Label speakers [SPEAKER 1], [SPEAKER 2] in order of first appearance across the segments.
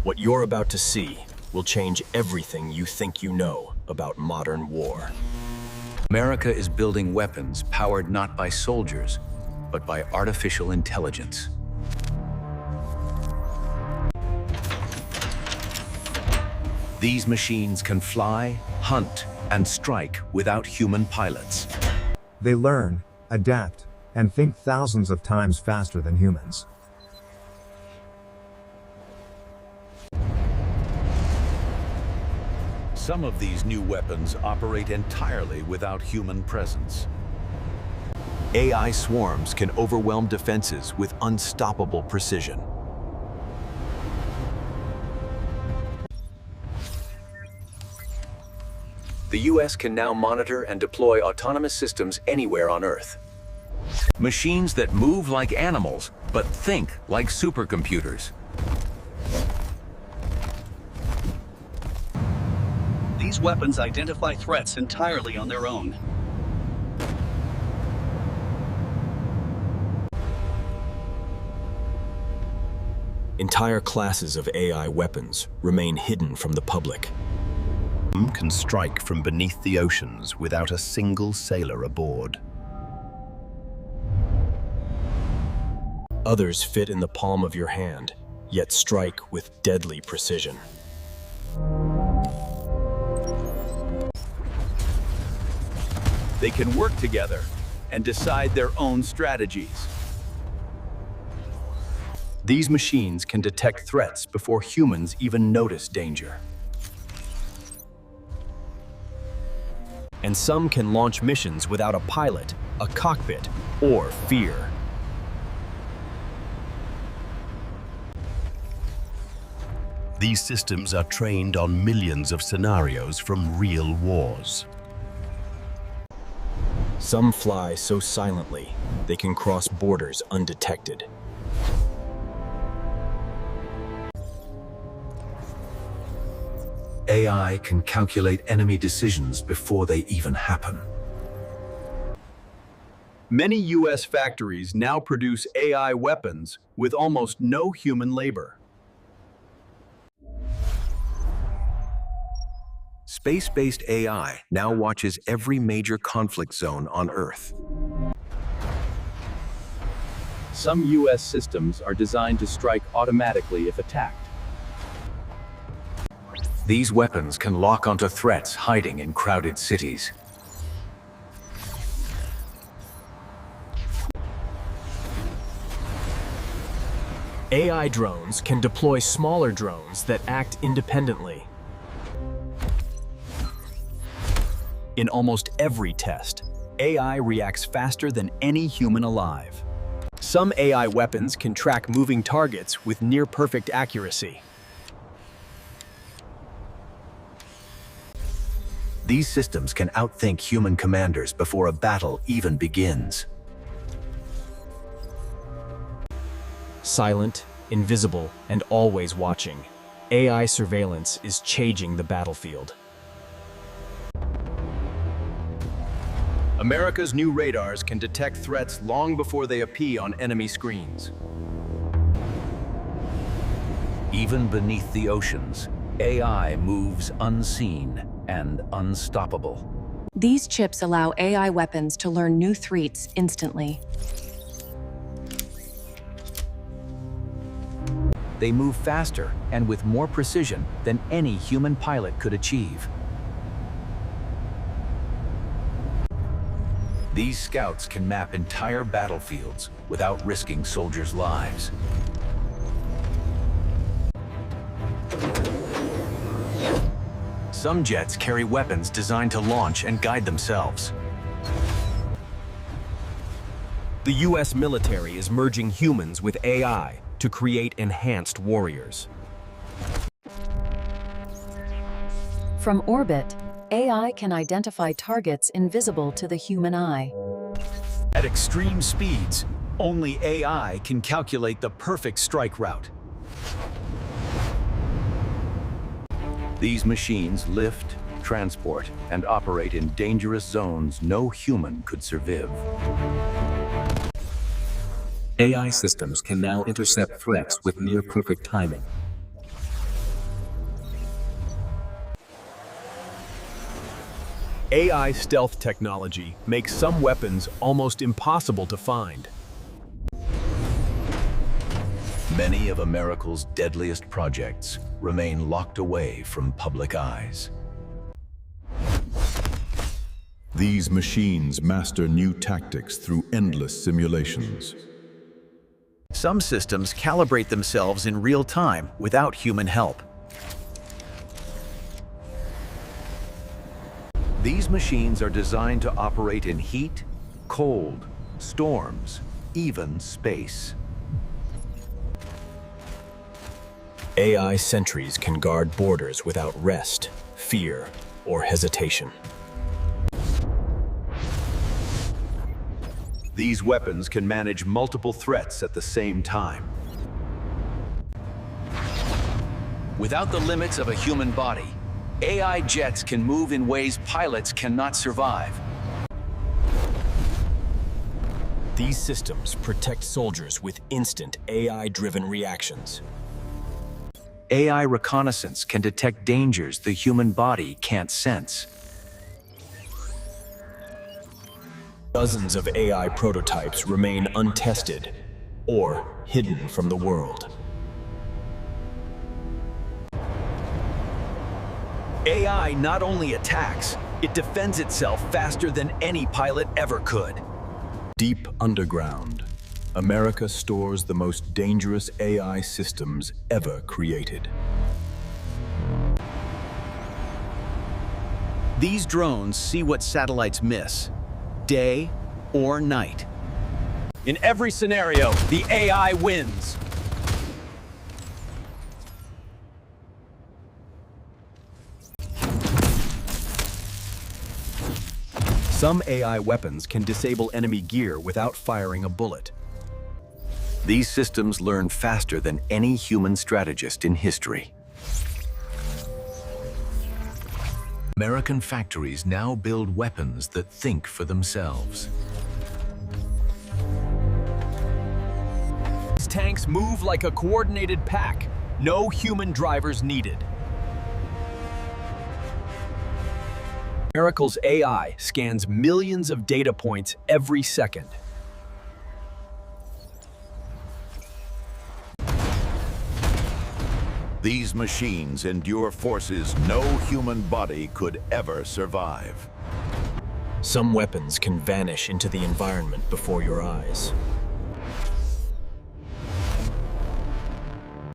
[SPEAKER 1] What you're about to see will change everything you think you know about modern war.
[SPEAKER 2] America is building weapons powered not by soldiers, but by artificial intelligence. These machines can fly, hunt, and strike without human pilots.
[SPEAKER 3] They learn, adapt, and think thousands of times faster than humans.
[SPEAKER 2] Some of these new weapons operate entirely without human presence.
[SPEAKER 1] AI swarms can overwhelm defenses with unstoppable precision.
[SPEAKER 2] The U.S. can now monitor and deploy autonomous systems anywhere on Earth. Machines that move like animals, but think like supercomputers.
[SPEAKER 4] These weapons identify threats entirely on their own.
[SPEAKER 1] Entire classes of AI weapons remain hidden from the public.
[SPEAKER 5] Some can strike from beneath the oceans without a single sailor aboard.
[SPEAKER 1] Others fit in the palm of your hand, yet strike with deadly precision.
[SPEAKER 6] They can work together and decide their own strategies.
[SPEAKER 1] These machines can detect threats before humans even notice danger. And some can launch missions without a pilot, a cockpit, or fear.
[SPEAKER 5] These systems are trained on millions of scenarios from real wars.
[SPEAKER 1] Some fly so silently, they can cross borders undetected.
[SPEAKER 2] AI can calculate enemy decisions before they even happen.
[SPEAKER 6] Many U.S. factories now produce AI weapons with almost no human labor.
[SPEAKER 2] Space-based AI now watches every major conflict zone on Earth.
[SPEAKER 6] Some U.S. systems are designed to strike automatically if attacked.
[SPEAKER 2] These weapons can lock onto threats hiding in crowded cities.
[SPEAKER 1] AI drones can deploy smaller drones that act independently. In almost every test, AI reacts faster than any human alive. Some AI weapons can track moving targets with near-perfect accuracy.
[SPEAKER 2] These systems can outthink human commanders before a battle even begins.
[SPEAKER 1] Silent, invisible, and always watching, AI surveillance is changing the battlefield.
[SPEAKER 6] America's new radars can detect threats long before they appear on enemy screens.
[SPEAKER 2] Even beneath the oceans, AI moves unseen and unstoppable.
[SPEAKER 7] These chips allow AI weapons to learn new threats instantly.
[SPEAKER 2] They move faster and with more precision than any human pilot could achieve. These scouts can map entire battlefields without risking soldiers' lives. Some jets carry weapons designed to launch and guide themselves.
[SPEAKER 1] The US military is merging humans with AI to create enhanced warriors.
[SPEAKER 8] From orbit, AI can identify targets invisible to the human eye.
[SPEAKER 6] At extreme speeds, only AI can calculate the perfect strike route.
[SPEAKER 2] These machines lift, transport, and operate in dangerous zones no human could survive.
[SPEAKER 9] AI systems can now intercept threats with near-perfect timing.
[SPEAKER 6] AI stealth technology makes some weapons almost impossible to find.
[SPEAKER 2] Many of America's deadliest projects remain locked away from public eyes.
[SPEAKER 9] These machines master new tactics through endless simulations.
[SPEAKER 1] Some systems calibrate themselves in real time without human help.
[SPEAKER 2] These machines are designed to operate in heat, cold, storms, even space.
[SPEAKER 1] AI sentries can guard borders without rest, fear, or hesitation.
[SPEAKER 6] These weapons can manage multiple threats at the same time.
[SPEAKER 2] Without the limits of a human body, AI jets can move in ways pilots cannot survive.
[SPEAKER 1] These systems protect soldiers with instant AI-driven reactions.
[SPEAKER 2] AI reconnaissance can detect dangers the human body can't sense.
[SPEAKER 1] Dozens of AI prototypes remain untested or hidden from the world.
[SPEAKER 6] AI not only attacks, it defends itself faster than any pilot ever could.
[SPEAKER 1] Deep underground, America stores the most dangerous AI systems ever created.
[SPEAKER 6] These drones see what satellites miss, day or night. In every scenario, the AI wins. Some AI weapons can disable enemy gear without firing a bullet.
[SPEAKER 2] These systems learn faster than any human strategist in history. American factories now build weapons that think for themselves.
[SPEAKER 6] These tanks move like a coordinated pack. No human drivers needed. America's AI scans millions of data points every second.
[SPEAKER 9] These machines endure forces no human body could ever survive.
[SPEAKER 1] Some weapons can vanish into the environment before your eyes.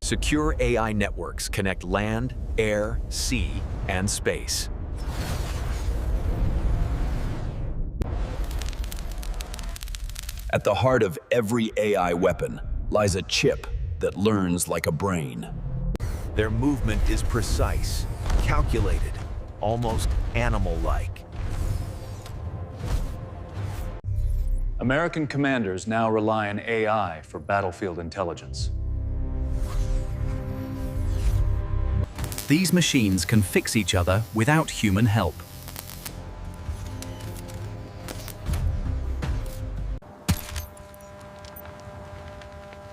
[SPEAKER 2] Secure AI networks connect land, air, sea, and space.
[SPEAKER 1] At the heart of every AI weapon lies a chip that learns like a brain.
[SPEAKER 2] Their movement is precise, calculated, almost animal-like.
[SPEAKER 10] American commanders now rely on AI for battlefield intelligence.
[SPEAKER 1] These machines can fix each other without human help.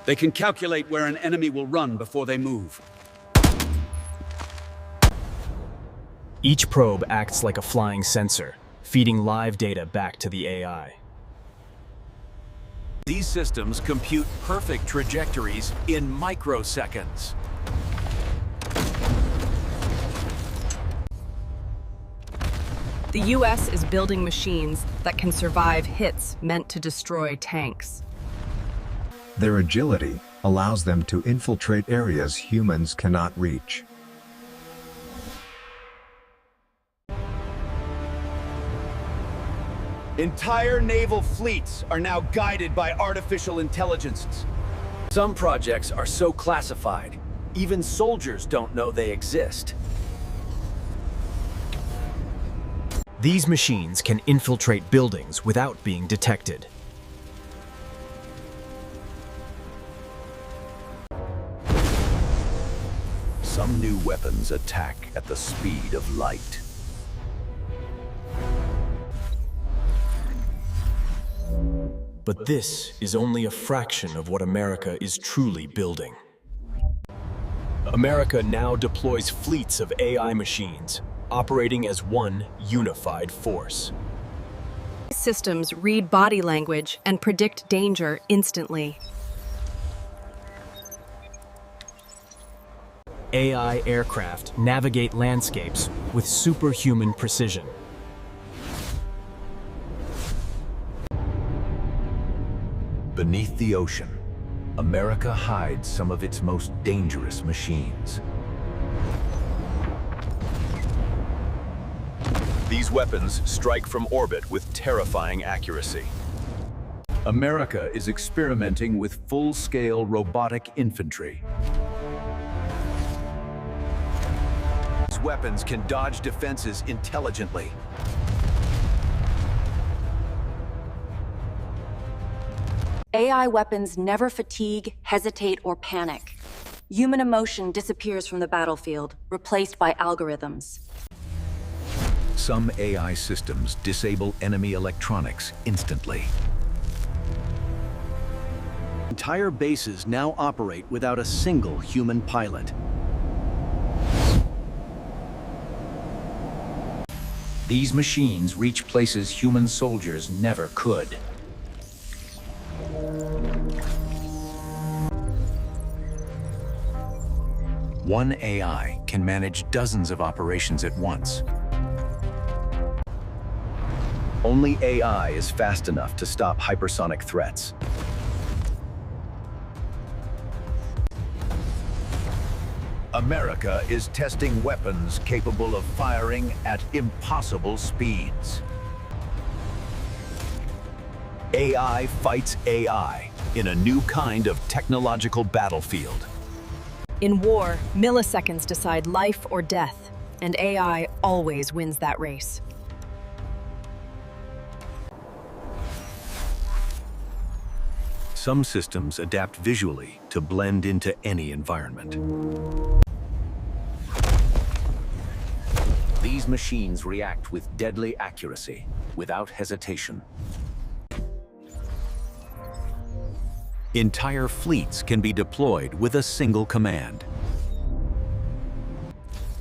[SPEAKER 4] They can calculate where an enemy will run before they move.
[SPEAKER 1] Each probe acts like a flying sensor, feeding live data back to the AI.
[SPEAKER 2] These systems compute perfect trajectories in microseconds.
[SPEAKER 11] The U.S. is building machines that can survive hits meant to destroy tanks.
[SPEAKER 3] Their agility allows them to infiltrate areas humans cannot reach.
[SPEAKER 6] Entire naval fleets are now guided by artificial intelligences. Some projects are so classified, even soldiers don't know they exist.
[SPEAKER 1] These machines can infiltrate buildings without being detected.
[SPEAKER 2] Some new weapons attack at the speed of light.
[SPEAKER 1] But this is only a fraction of what America is truly building. America now deploys fleets of AI machines, operating as one unified force.
[SPEAKER 11] Systems read body language and predict danger instantly.
[SPEAKER 1] AI aircraft navigate landscapes with superhuman precision.
[SPEAKER 2] Beneath the ocean, America hides some of its most dangerous machines.
[SPEAKER 1] These weapons strike from orbit with terrifying accuracy.
[SPEAKER 2] America is experimenting with full-scale robotic infantry.
[SPEAKER 1] These weapons can dodge defenses intelligently.
[SPEAKER 7] AI weapons never fatigue, hesitate, or panic. Human emotion disappears from the battlefield, replaced by algorithms.
[SPEAKER 2] Some AI systems disable enemy electronics instantly.
[SPEAKER 6] Entire bases now operate without a single human pilot.
[SPEAKER 2] These machines reach places human soldiers never could. One AI can manage dozens of operations at once.
[SPEAKER 1] Only AI is fast enough to stop hypersonic threats.
[SPEAKER 9] America is testing weapons capable of firing at impossible speeds.
[SPEAKER 1] AI fights AI in a new kind of technological battlefield.
[SPEAKER 11] In war, milliseconds decide life or death, and AI always wins that race.
[SPEAKER 1] Some systems adapt visually to blend into any environment.
[SPEAKER 2] These machines react with deadly accuracy, without hesitation.
[SPEAKER 1] Entire fleets can be deployed with a single command.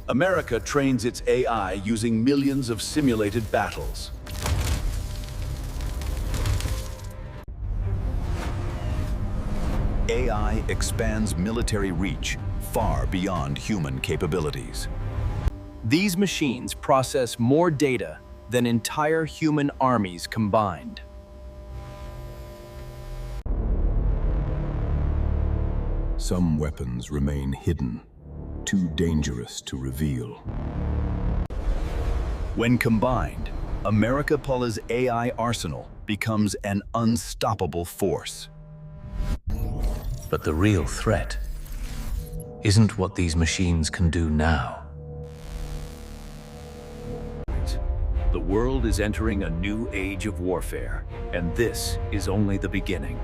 [SPEAKER 1] America trains its AI using millions of simulated battles. AI expands military reach far beyond human capabilities. These machines process more data than entire human armies combined.
[SPEAKER 5] Some weapons remain hidden, too dangerous to reveal.
[SPEAKER 1] When combined, America's AI arsenal becomes an unstoppable force.
[SPEAKER 2] But the real threat isn't what these machines can do now.
[SPEAKER 6] The world is entering a new age of warfare, and this is only the beginning.